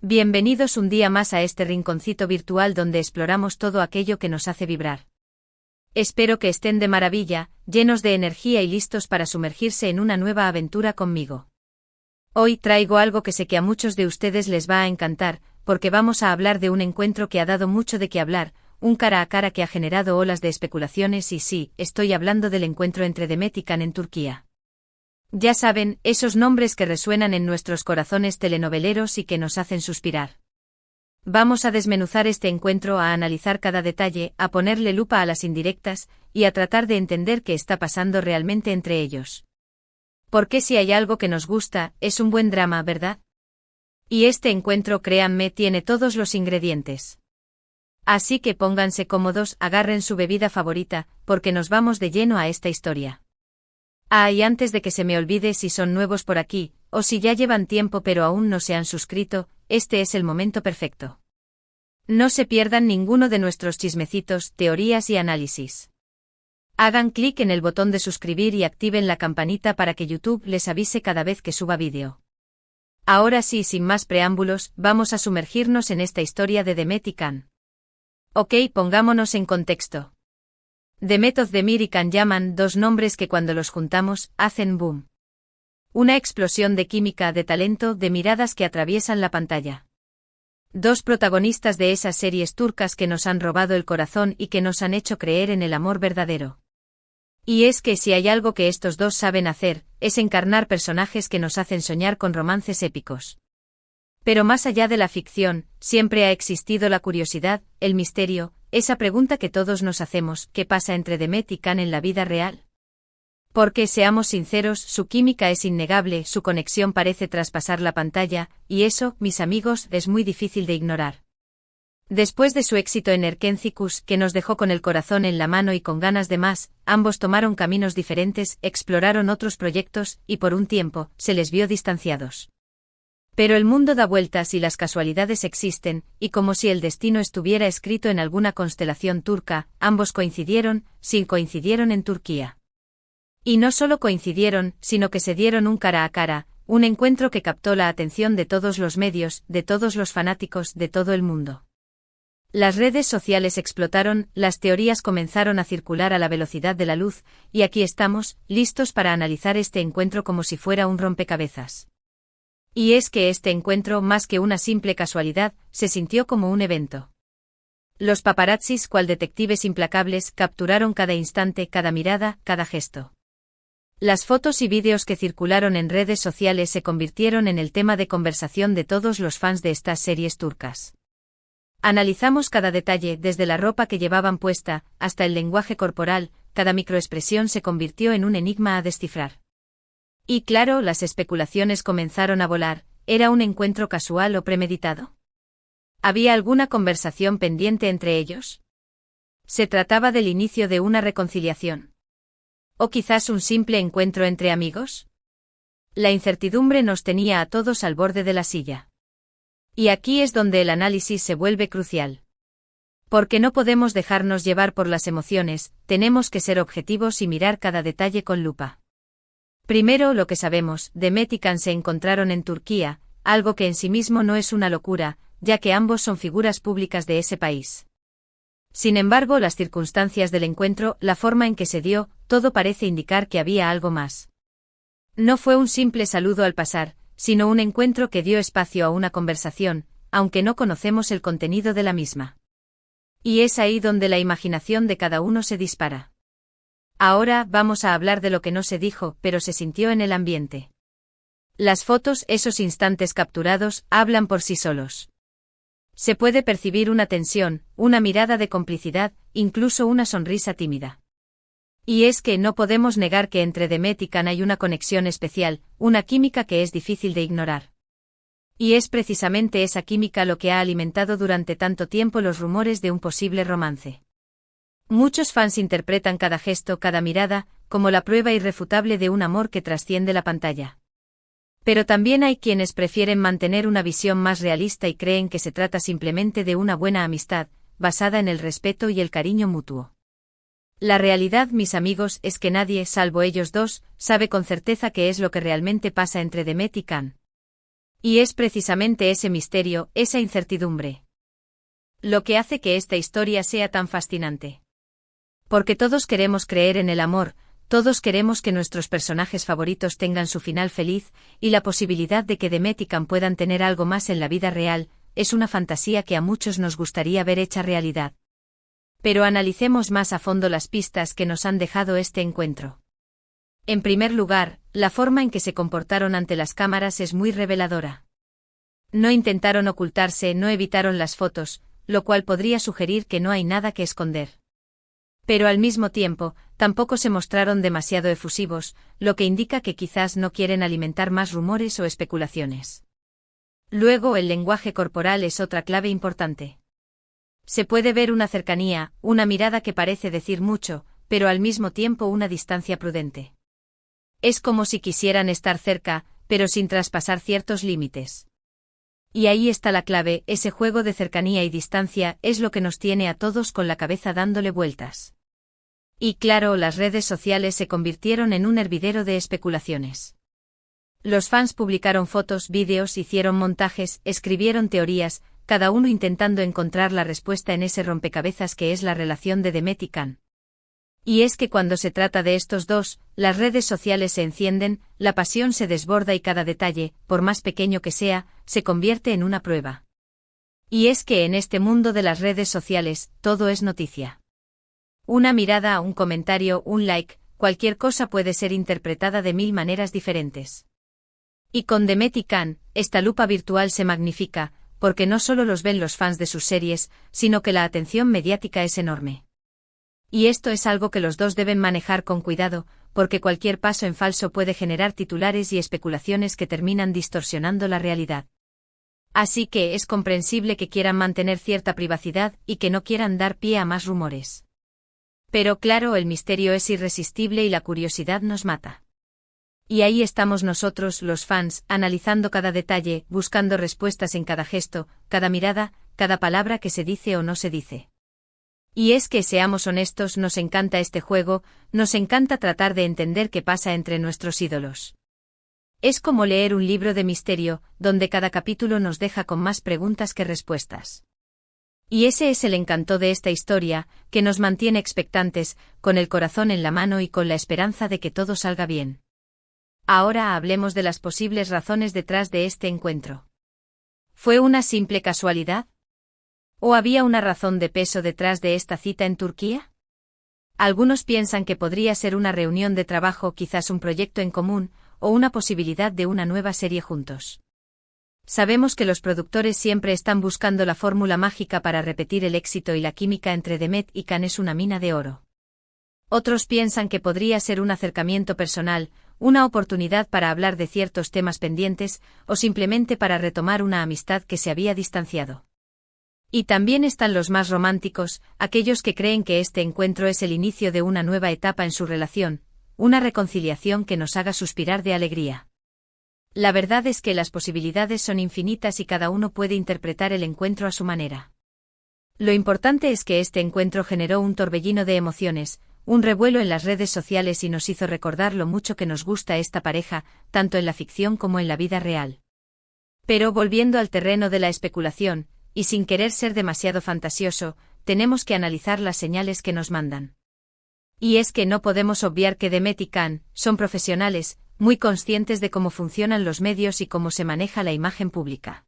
Bienvenidos un día más a este rinconcito virtual donde exploramos todo aquello que nos hace vibrar. Espero que estén de maravilla, llenos de energía y listos para sumergirse en una nueva aventura conmigo. Hoy traigo algo que sé que a muchos de ustedes les va a encantar, porque vamos a hablar de un encuentro que ha dado mucho de qué hablar, un cara a cara que ha generado olas de especulaciones y sí, estoy hablando del encuentro entre Demet y Can en Turquía. Ya saben, esos nombres que resuenan en nuestros corazones telenoveleros y que nos hacen suspirar. Vamos a desmenuzar este encuentro, a analizar cada detalle, a ponerle lupa a las indirectas, y a tratar de entender qué está pasando realmente entre ellos. Porque si hay algo que nos gusta, es un buen drama, ¿verdad? Y este encuentro, créanme, tiene todos los ingredientes. Así que pónganse cómodos, agarren su bebida favorita, porque nos vamos de lleno a esta historia. Y antes de que se me olvide, si son nuevos por aquí, o si ya llevan tiempo pero aún no se han suscrito, este es el momento perfecto. No se pierdan ninguno de nuestros chismecitos, teorías y análisis. Hagan clic en el botón de suscribir y activen la campanita para que YouTube les avise cada vez que suba vídeo. Ahora sí, sin más preámbulos, vamos a sumergirnos en esta historia de Demet y Can. Ok, pongámonos en contexto. Demet Özdemir y Can Yaman, dos nombres que cuando los juntamos, hacen boom. Una explosión de química, de talento, de miradas que atraviesan la pantalla. Dos protagonistas de esas series turcas que nos han robado el corazón y que nos han hecho creer en el amor verdadero. Y es que si hay algo que estos dos saben hacer, es encarnar personajes que nos hacen soñar con romances épicos. Pero más allá de la ficción, siempre ha existido la curiosidad, el misterio, esa pregunta que todos nos hacemos: ¿qué pasa entre Demet y Can en la vida real? Porque, seamos sinceros, su química es innegable, su conexión parece traspasar la pantalla, y eso, mis amigos, es muy difícil de ignorar. Después de su éxito en Erkencicus, que nos dejó con el corazón en la mano y con ganas de más, ambos tomaron caminos diferentes, exploraron otros proyectos, y por un tiempo, se les vio distanciados. Pero el mundo da vueltas y las casualidades existen, y como si el destino estuviera escrito en alguna constelación turca, ambos coincidieron en Turquía. Y no solo coincidieron, sino que se dieron un cara a cara, un encuentro que captó la atención de todos los medios, de todos los fanáticos, de todo el mundo. Las redes sociales explotaron, las teorías comenzaron a circular a la velocidad de la luz, y aquí estamos, listos para analizar este encuentro como si fuera un rompecabezas. Y es que este encuentro, más que una simple casualidad, se sintió como un evento. Los paparazzis, cual detectives implacables, capturaron cada instante, cada mirada, cada gesto. Las fotos y vídeos que circularon en redes sociales se convirtieron en el tema de conversación de todos los fans de estas series turcas. Analizamos cada detalle, desde la ropa que llevaban puesta, hasta el lenguaje corporal, cada microexpresión se convirtió en un enigma a descifrar. Y claro, las especulaciones comenzaron a volar: ¿era un encuentro casual o premeditado? ¿Había alguna conversación pendiente entre ellos? ¿Se trataba del inicio de una reconciliación? ¿O quizás un simple encuentro entre amigos? La incertidumbre nos tenía a todos al borde de la silla. Y aquí es donde el análisis se vuelve crucial. Porque no podemos dejarnos llevar por las emociones, tenemos que ser objetivos y mirar cada detalle con lupa. Primero, lo que sabemos: Demet y Can se encontraron en Turquía, algo que en sí mismo no es una locura, ya que ambos son figuras públicas de ese país. Sin embargo, las circunstancias del encuentro, la forma en que se dio, todo parece indicar que había algo más. No fue un simple saludo al pasar, sino un encuentro que dio espacio a una conversación, aunque no conocemos el contenido de la misma. Y es ahí donde la imaginación de cada uno se dispara. Ahora vamos a hablar de lo que no se dijo, pero se sintió en el ambiente. Las fotos, esos instantes capturados, hablan por sí solos. Se puede percibir una tensión, una mirada de complicidad, incluso una sonrisa tímida. Y es que no podemos negar que entre Demet y Can hay una conexión especial, una química que es difícil de ignorar. Y es precisamente esa química lo que ha alimentado durante tanto tiempo los rumores de un posible romance. Muchos fans interpretan cada gesto, cada mirada, como la prueba irrefutable de un amor que trasciende la pantalla. Pero también hay quienes prefieren mantener una visión más realista y creen que se trata simplemente de una buena amistad, basada en el respeto y el cariño mutuo. La realidad, mis amigos, es que nadie, salvo ellos dos, sabe con certeza qué es lo que realmente pasa entre Demet y Can. Y es precisamente ese misterio, esa incertidumbre, lo que hace que esta historia sea tan fascinante. Porque todos queremos creer en el amor, todos queremos que nuestros personajes favoritos tengan su final feliz, y la posibilidad de que Demet y Can puedan tener algo más en la vida real, es una fantasía que a muchos nos gustaría ver hecha realidad. Pero analicemos más a fondo las pistas que nos han dejado este encuentro. En primer lugar, la forma en que se comportaron ante las cámaras es muy reveladora. No intentaron ocultarse, no evitaron las fotos, lo cual podría sugerir que no hay nada que esconder. Pero al mismo tiempo, tampoco se mostraron demasiado efusivos, lo que indica que quizás no quieren alimentar más rumores o especulaciones. Luego, el lenguaje corporal es otra clave importante. Se puede ver una cercanía, una mirada que parece decir mucho, pero al mismo tiempo una distancia prudente. Es como si quisieran estar cerca, pero sin traspasar ciertos límites. Y ahí está la clave, ese juego de cercanía y distancia es lo que nos tiene a todos con la cabeza dándole vueltas. Y claro, las redes sociales se convirtieron en un hervidero de especulaciones. Los fans publicaron fotos, vídeos, hicieron montajes, escribieron teorías, cada uno intentando encontrar la respuesta en ese rompecabezas que es la relación de Demet y Can. Y es que cuando se trata de estos dos, las redes sociales se encienden, la pasión se desborda y cada detalle, por más pequeño que sea, se convierte en una prueba. Y es que en este mundo de las redes sociales, todo es noticia. Una mirada, un comentario, un like, cualquier cosa puede ser interpretada de 1000 maneras diferentes. Y con Demet y Can, esta lupa virtual se magnifica, porque no solo los ven los fans de sus series, sino que la atención mediática es enorme. Y esto es algo que los dos deben manejar con cuidado, porque cualquier paso en falso puede generar titulares y especulaciones que terminan distorsionando la realidad. Así que es comprensible que quieran mantener cierta privacidad y que no quieran dar pie a más rumores. Pero claro, el misterio es irresistible y la curiosidad nos mata. Y ahí estamos nosotros, los fans, analizando cada detalle, buscando respuestas en cada gesto, cada mirada, cada palabra que se dice o no se dice. Y es que, seamos honestos, nos encanta este juego, nos encanta tratar de entender qué pasa entre nuestros ídolos. Es como leer un libro de misterio, donde cada capítulo nos deja con más preguntas que respuestas. Y ese es el encanto de esta historia, que nos mantiene expectantes, con el corazón en la mano y con la esperanza de que todo salga bien. Ahora hablemos de las posibles razones detrás de este encuentro. ¿Fue una simple casualidad? ¿O había una razón de peso detrás de esta cita en Turquía? Algunos piensan que podría ser una reunión de trabajo, quizás un proyecto en común, o una posibilidad de una nueva serie juntos. Sabemos que los productores siempre están buscando la fórmula mágica para repetir el éxito y la química entre Demet y Can es una mina de oro. Otros piensan que podría ser un acercamiento personal, una oportunidad para hablar de ciertos temas pendientes, o simplemente para retomar una amistad que se había distanciado. Y también están los más románticos, aquellos que creen que este encuentro es el inicio de una nueva etapa en su relación, una reconciliación que nos haga suspirar de alegría. La verdad es que las posibilidades son infinitas y cada uno puede interpretar el encuentro a su manera. Lo importante es que este encuentro generó un torbellino de emociones, un revuelo en las redes sociales y nos hizo recordar lo mucho que nos gusta esta pareja, tanto en la ficción como en la vida real. Pero volviendo al terreno de la especulación, y sin querer ser demasiado fantasioso, tenemos que analizar las señales que nos mandan. Y es que no podemos obviar que Demet y Can son profesionales, muy conscientes de cómo funcionan los medios y cómo se maneja la imagen pública.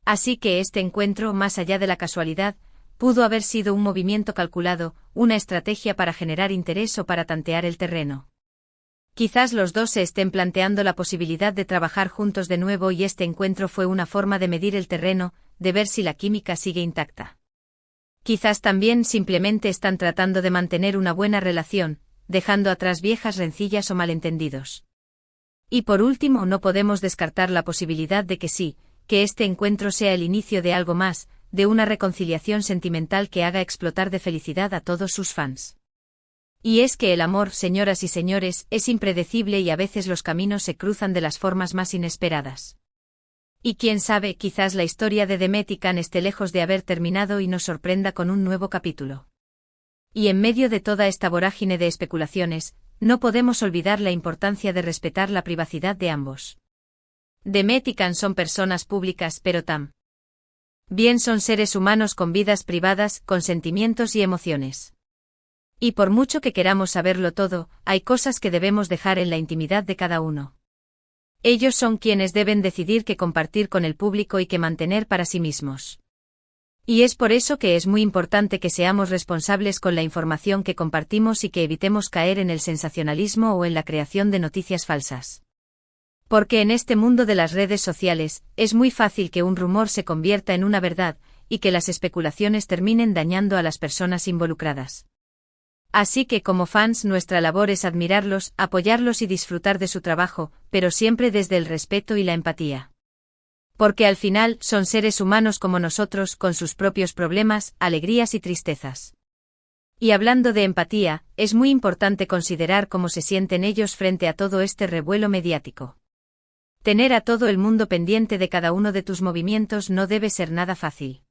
Así que este encuentro, más allá de la casualidad, pudo haber sido un movimiento calculado, una estrategia para generar interés o para tantear el terreno. Quizás los dos se estén planteando la posibilidad de trabajar juntos de nuevo y este encuentro fue una forma de medir el terreno, de ver si la química sigue intacta. Quizás también simplemente están tratando de mantener una buena relación, dejando atrás viejas rencillas o malentendidos. Y por último, no podemos descartar la posibilidad de que sí, que este encuentro sea el inicio de algo más, de una reconciliación sentimental que haga explotar de felicidad a todos sus fans. Y es que el amor, señoras y señores, es impredecible y a veces los caminos se cruzan de las formas más inesperadas. Y quién sabe, quizás la historia de Demet y Can esté lejos de haber terminado y nos sorprenda con un nuevo capítulo. Y en medio de toda esta vorágine de especulaciones, no podemos olvidar la importancia de respetar la privacidad de ambos. Demet y Can son personas públicas, pero también son seres humanos con vidas privadas, con sentimientos y emociones. Y por mucho que queramos saberlo todo, hay cosas que debemos dejar en la intimidad de cada uno. Ellos son quienes deben decidir qué compartir con el público y qué mantener para sí mismos. Y es por eso que es muy importante que seamos responsables con la información que compartimos y que evitemos caer en el sensacionalismo o en la creación de noticias falsas. Porque en este mundo de las redes sociales, es muy fácil que un rumor se convierta en una verdad, y que las especulaciones terminen dañando a las personas involucradas. Así que como fans nuestra labor es admirarlos, apoyarlos y disfrutar de su trabajo, pero siempre desde el respeto y la empatía. Porque al final son seres humanos como nosotros, con sus propios problemas, alegrías y tristezas. Y hablando de empatía, es muy importante considerar cómo se sienten ellos frente a todo este revuelo mediático. Tener a todo el mundo pendiente de cada uno de tus movimientos no debe ser nada fácil.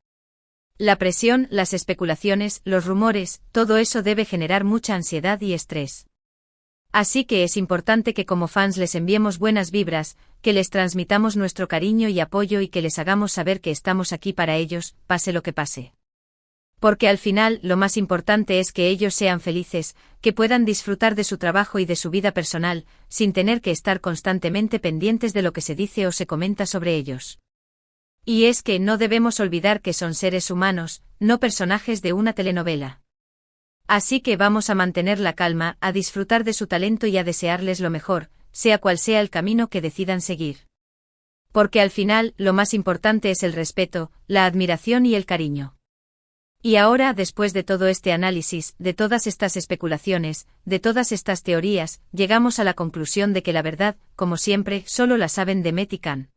La presión, las especulaciones, los rumores, todo eso debe generar mucha ansiedad y estrés. Así que es importante que como fans les enviemos buenas vibras, que les transmitamos nuestro cariño y apoyo y que les hagamos saber que estamos aquí para ellos, pase lo que pase. Porque al final lo más importante es que ellos sean felices, que puedan disfrutar de su trabajo y de su vida personal, sin tener que estar constantemente pendientes de lo que se dice o se comenta sobre ellos. Y es que no debemos olvidar que son seres humanos, no personajes de una telenovela. Así que vamos a mantener la calma, a disfrutar de su talento y a desearles lo mejor, sea cual sea el camino que decidan seguir. Porque al final, lo más importante es el respeto, la admiración y el cariño. Y ahora, después de todo este análisis, de todas estas especulaciones, de todas estas teorías, llegamos a la conclusión de que la verdad, como siempre, solo la saben Demet y Can.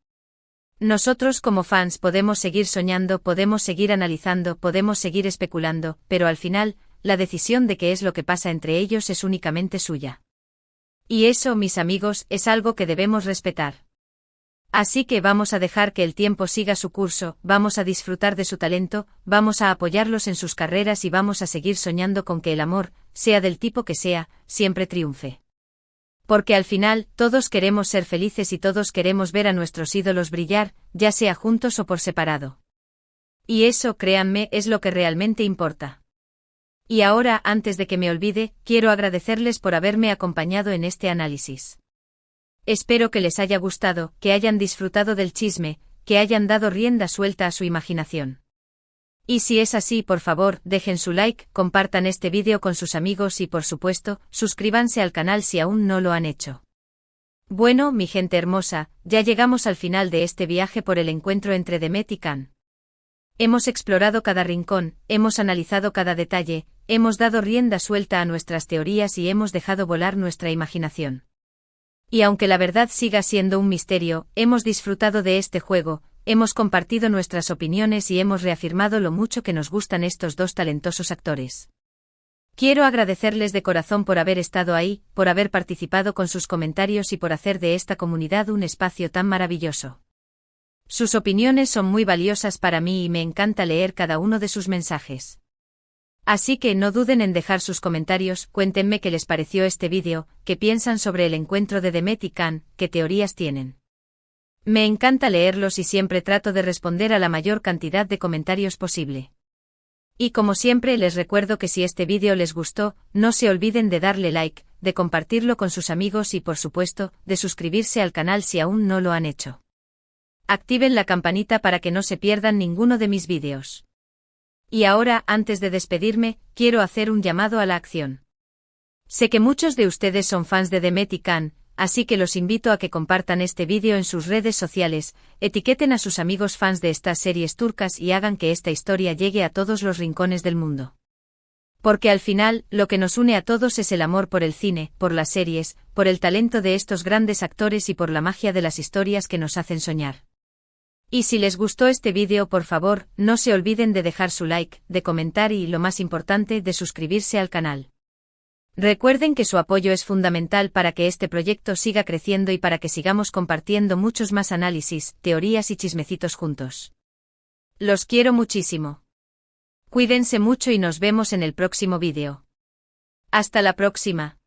Nosotros como fans podemos seguir soñando, podemos seguir analizando, podemos seguir especulando, pero al final, la decisión de qué es lo que pasa entre ellos es únicamente suya. Y eso, mis amigos, es algo que debemos respetar. Así que vamos a dejar que el tiempo siga su curso, vamos a disfrutar de su talento, vamos a apoyarlos en sus carreras y vamos a seguir soñando con que el amor, sea del tipo que sea, siempre triunfe. Porque al final, todos queremos ser felices y todos queremos ver a nuestros ídolos brillar, ya sea juntos o por separado. Y eso, créanme, es lo que realmente importa. Y ahora, antes de que me olvide, quiero agradecerles por haberme acompañado en este análisis. Espero que les haya gustado, que hayan disfrutado del chisme, que hayan dado rienda suelta a su imaginación. Y si es así, por favor, dejen su like, compartan este vídeo con sus amigos y por supuesto, suscríbanse al canal si aún no lo han hecho. Bueno, mi gente hermosa, ya llegamos al final de este viaje por el encuentro entre Demet y Can. Hemos explorado cada rincón, hemos analizado cada detalle, hemos dado rienda suelta a nuestras teorías y hemos dejado volar nuestra imaginación. Y aunque la verdad siga siendo un misterio, hemos disfrutado de este juego, hemos compartido nuestras opiniones y hemos reafirmado lo mucho que nos gustan estos dos talentosos actores. Quiero agradecerles de corazón por haber estado ahí, por haber participado con sus comentarios y por hacer de esta comunidad un espacio tan maravilloso. Sus opiniones son muy valiosas para mí y me encanta leer cada uno de sus mensajes. Así que no duden en dejar sus comentarios, cuéntenme qué les pareció este vídeo, qué piensan sobre el encuentro de Demet y Can, qué teorías tienen. Me encanta leerlos y siempre trato de responder a la mayor cantidad de comentarios posible. Y como siempre les recuerdo que si este vídeo les gustó, no se olviden de darle like, de compartirlo con sus amigos y por supuesto, de suscribirse al canal si aún no lo han hecho. Activen la campanita para que no se pierdan ninguno de mis vídeos. Y ahora, antes de despedirme, quiero hacer un llamado a la acción. Sé que muchos de ustedes son fans de Demet y Can, así que los invito a que compartan este vídeo en sus redes sociales, etiqueten a sus amigos fans de estas series turcas y hagan que esta historia llegue a todos los rincones del mundo. Porque al final, lo que nos une a todos es el amor por el cine, por las series, por el talento de estos grandes actores y por la magia de las historias que nos hacen soñar. Y si les gustó este vídeo, por favor, no se olviden de dejar su like, de comentar y, lo más importante, de suscribirse al canal. Recuerden que su apoyo es fundamental para que este proyecto siga creciendo y para que sigamos compartiendo muchos más análisis, teorías y chismecitos juntos. Los quiero muchísimo. Cuídense mucho y nos vemos en el próximo vídeo. Hasta la próxima.